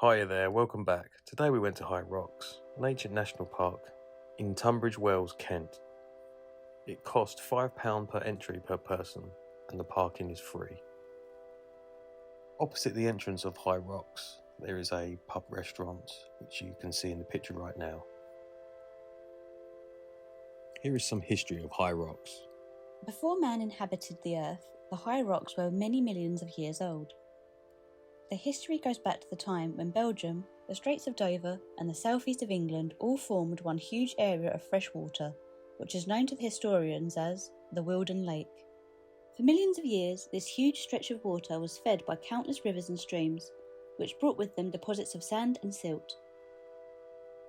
Hiya there, welcome back. Today we went to High Rocks, an ancient national park in Tunbridge Wells, Kent. It cost £5 per entry per person and the parking is free. Opposite the entrance of High Rocks there is a pub restaurant which you can see in the picture right now. Here is some history of High Rocks. Before man inhabited the earth, the High Rocks were many millions of years old. The history goes back to the time when Belgium, the Straits of Dover and the southeast of England all formed one huge area of fresh water, which is known to the historians as the Wilden Lake. For millions of years, this huge stretch of water was fed by countless rivers and streams, which brought with them deposits of sand and silt.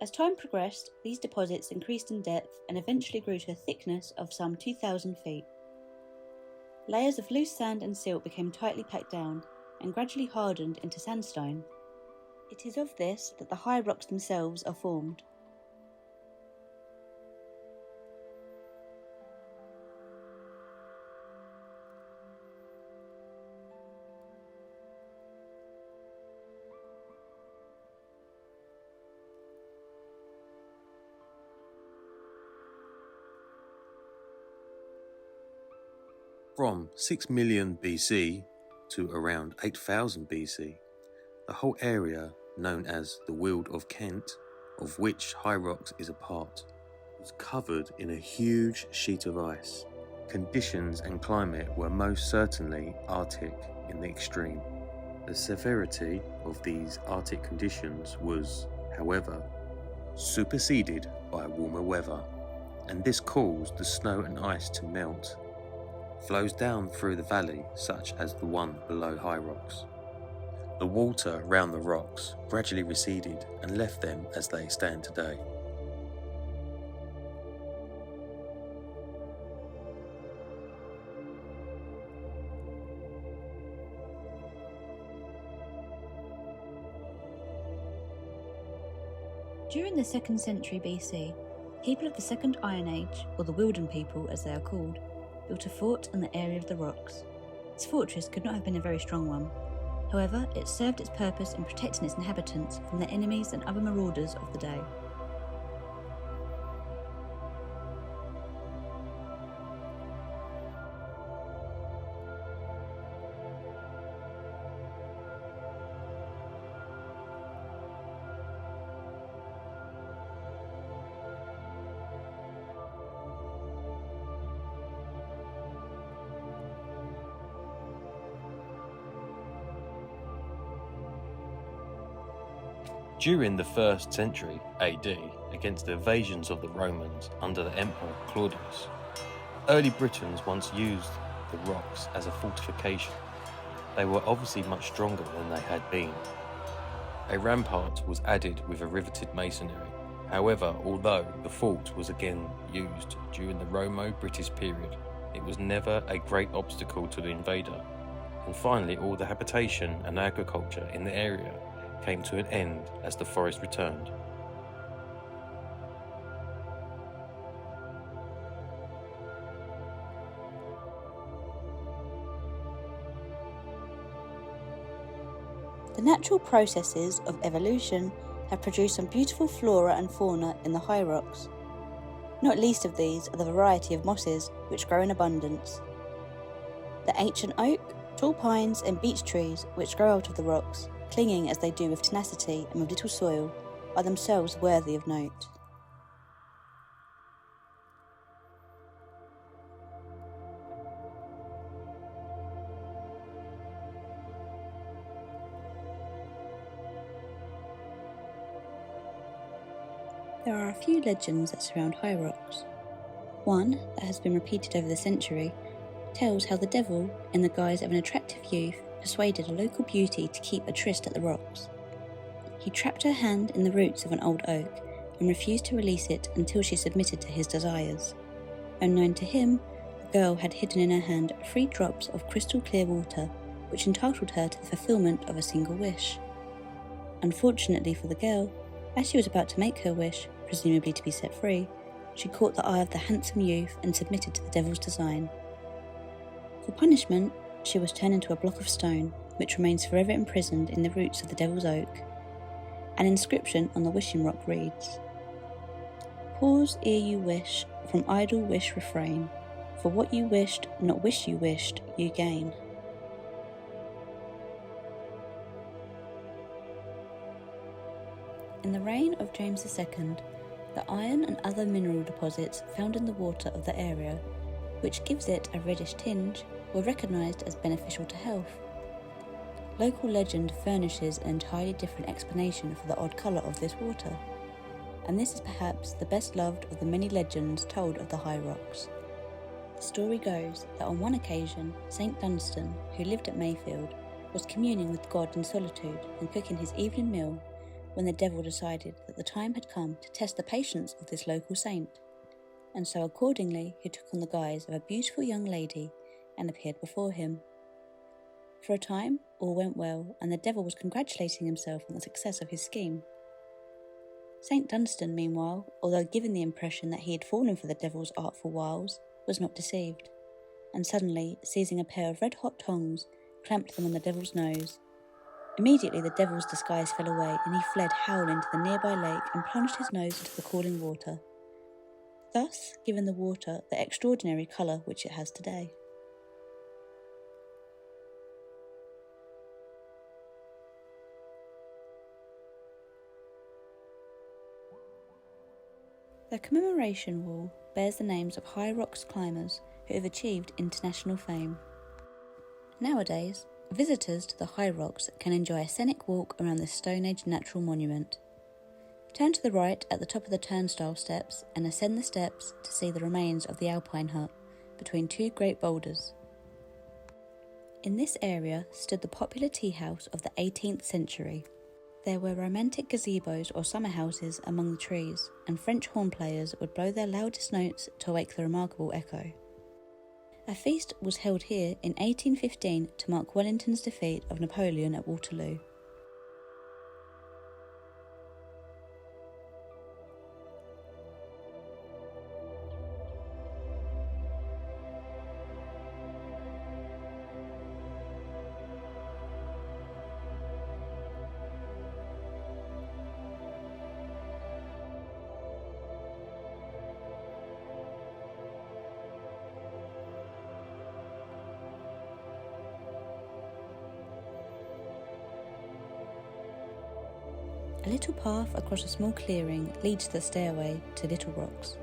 As time progressed, these deposits increased in depth and eventually grew to a thickness of some 2,000 feet. Layers of loose sand and silt became tightly packed down and gradually hardened into sandstone. It is of this that the High Rocks themselves are formed. From 6 million BC to around 8000 BC, the whole area known as the Weald of Kent, of which High Rocks is a part, was covered in a huge sheet of ice. Conditions and climate were most certainly Arctic in the extreme. The severity of these Arctic conditions was, however, superseded by warmer weather, and this caused the snow and ice to melt. Flows down through the valley such as the one below High Rocks. The water around the rocks gradually receded and left them as they stand today. During the 2nd century BC, people of the Second Iron Age, or the Wilden people as they are called, built a fort in the area of the rocks. This fortress could not have been a very strong one. However, it served its purpose in protecting its inhabitants from the enemies and other marauders of the day. During the 1st century AD, against the invasions of the Romans under the Emperor Claudius, early Britons once used the rocks as a fortification. They were obviously much stronger than they had been. A rampart was added with a riveted masonry. However, although the fort was again used during the Romo-British period, it was never a great obstacle to the invader, and finally all the habitation and agriculture in the area came to an end as the forest returned. The natural processes of evolution have produced some beautiful flora and fauna in the High Rocks. Not least of these are the variety of mosses which grow in abundance. The ancient oak, tall pines and beech trees which grow out of the rocks, clinging as they do with tenacity and with little soil, are themselves worthy of note. There are a few legends that surround High Rocks. One, that has been repeated over the century, tells how the devil, in the guise of an attractive youth, persuaded a local beauty to keep a tryst at the rocks. He trapped her hand in the roots of an old oak and refused to release it until she submitted to his desires. Unknown to him, the girl had hidden in her hand 3 drops of crystal clear water, which entitled her to the fulfillment of a single wish. Unfortunately for the girl, as she was about to make her wish, presumably to be set free, she caught the eye of the handsome youth and submitted to the devil's design. For punishment, she was turned into a block of stone, which remains forever imprisoned in the roots of the devil's oak. An inscription on the wishing rock reads, "Pause ere you wish, from idle wish refrain, for what you wished, not wish you wished, you gain." In the reign of James II, the iron and other mineral deposits found in the water of the area, which gives it a reddish tinge, were recognised as beneficial to health. Local legend furnishes an entirely different explanation for the odd colour of this water, and this is perhaps the best loved of the many legends told of the high rocks. The story goes that on one occasion, St Dunstan, who lived at Mayfield, was communing with God in solitude and cooking his evening meal when the devil decided that the time had come to test the patience of this local saint, and so accordingly he took on the guise of a beautiful young lady and appeared before him. For a time, all went well, and the devil was congratulating himself on the success of his scheme. St Dunstan, meanwhile, although given the impression that he had fallen for the devil's artful wiles, was not deceived, and suddenly, seizing a pair of red-hot tongs, clamped them on the devil's nose. Immediately the devil's disguise fell away, and he fled howling to the nearby lake and plunged his nose into the cooling water, thus giving the water the extraordinary colour which it has today. The commemoration wall bears the names of high rocks climbers who have achieved international fame. Nowadays, visitors to the high rocks can enjoy a scenic walk around this Stone Age natural monument. Turn to the right at the top of the turnstile steps and ascend the steps to see the remains of the Alpine hut between two great boulders. In this area stood the popular tea house of the 18th century. There were romantic gazebos or summer houses among the trees, and French horn players would blow their loudest notes to wake the remarkable echo. A feast was held here in 1815 to mark Wellington's defeat of Napoleon at Waterloo. A little path across a small clearing leads to the stairway to Little Rocks.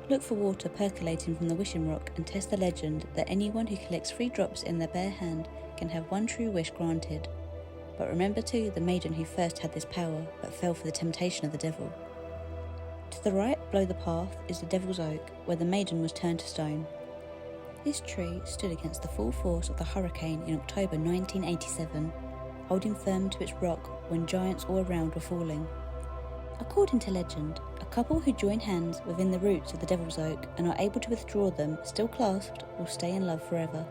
Look for water percolating from the wishing rock and test the legend that anyone who collects 3 drops in their bare hand can have one true wish granted. But remember too the maiden who first had this power but fell for the temptation of the devil. To the right below the path is the Devil's Oak, where the maiden was turned to stone. This tree stood against the full force of the hurricane in October 1987, holding firm to its rock when giants all around were falling. According to legend, a couple who join hands within the roots of the Devil's Oak and are able to withdraw them, still clasped, will stay in love forever.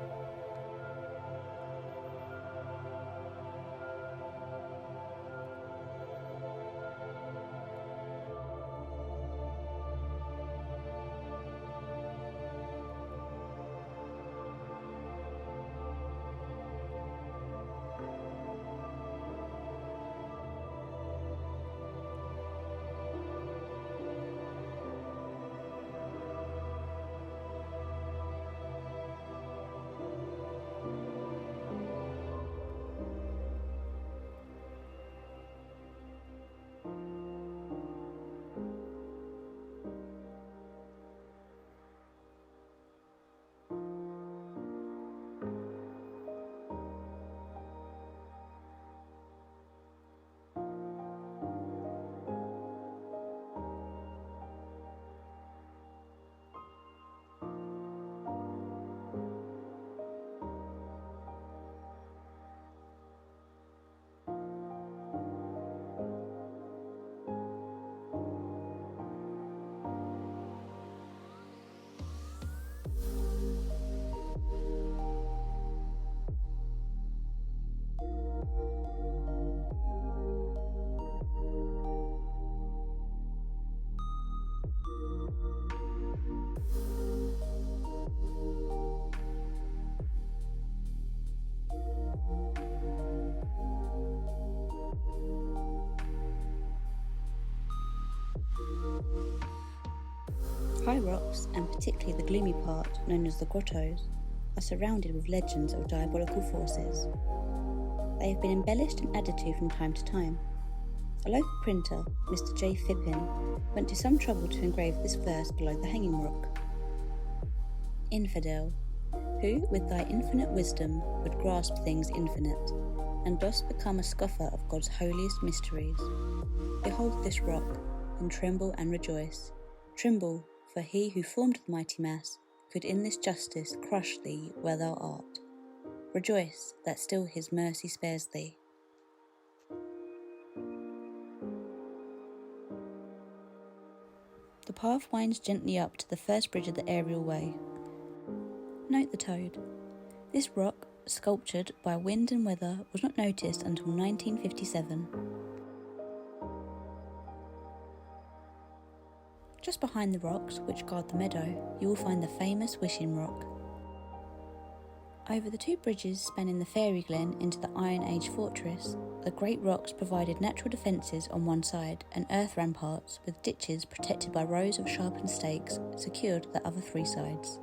High rocks, and particularly the gloomy part known as the grottos, are surrounded with legends of diabolical forces. They have been embellished and added to from time to time. A local printer, Mr. J. Phippen, went to some trouble to engrave this verse below the hanging rock. Infidel, who with thy infinite wisdom would grasp things infinite, and dost become a scoffer of God's holiest mysteries. Behold this rock, and tremble and rejoice. Tremble, for he who formed the mighty mass could in this justice crush thee where thou art. Rejoice that still his mercy spares thee. The path winds gently up to the first bridge of the aerial way. Note the toad. This rock, sculptured by wind and weather, was not noticed until 1957. Just behind the rocks which guard the meadow, you will find the famous Wishing Rock. Over the two bridges spanning the Fairy Glen into the Iron Age fortress, the great rocks provided natural defences on one side and earth ramparts with ditches protected by rows of sharpened stakes secured the other three sides.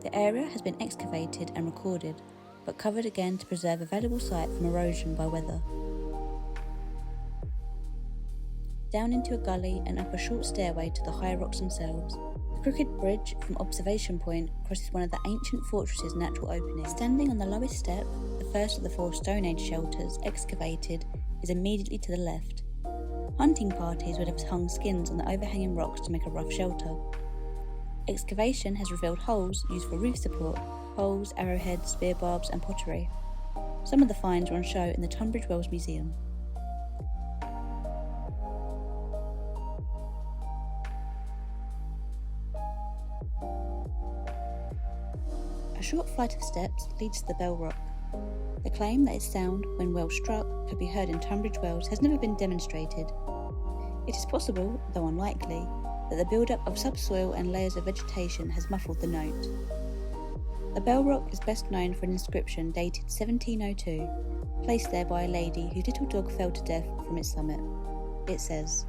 The area has been excavated and recorded, but covered again to preserve a valuable site from erosion by weather. Down into a gully and up a short stairway to the high rocks themselves. The crooked bridge from Observation Point crosses one of the ancient fortress's natural openings. Standing on the lowest step, the first of the 4 Stone Age shelters excavated is immediately to the left. Hunting parties would have hung skins on the overhanging rocks to make a rough shelter. Excavation has revealed holes used for roof support, poles, arrowheads, spear barbs and pottery. Some of the finds are on show in the Tunbridge Wells Museum. A short flight of steps leads to the Bell Rock. The claim that its sound, when well struck, could be heard in Tunbridge Wells has never been demonstrated. It is possible, though unlikely, that the build-up of subsoil and layers of vegetation has muffled the note. The Bell Rock is best known for an inscription dated 1702, placed there by a lady whose little dog fell to death from its summit. It says,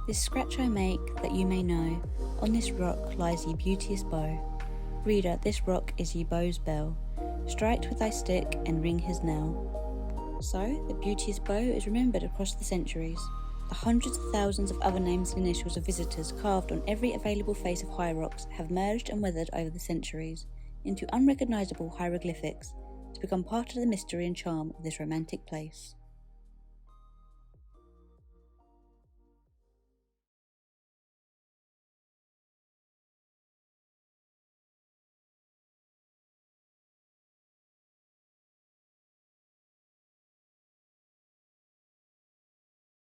"This scratch I make, that you may know, on this rock lies ye beauteous bow. Reader, this rock is ye bow's bell. Strike with thy stick and ring his knell." So, the beauteous bow is remembered across the centuries. The hundreds of thousands of other names and initials of visitors carved on every available face of high rocks have merged and weathered over the centuries into unrecognisable hieroglyphics to become part of the mystery and charm of this romantic place.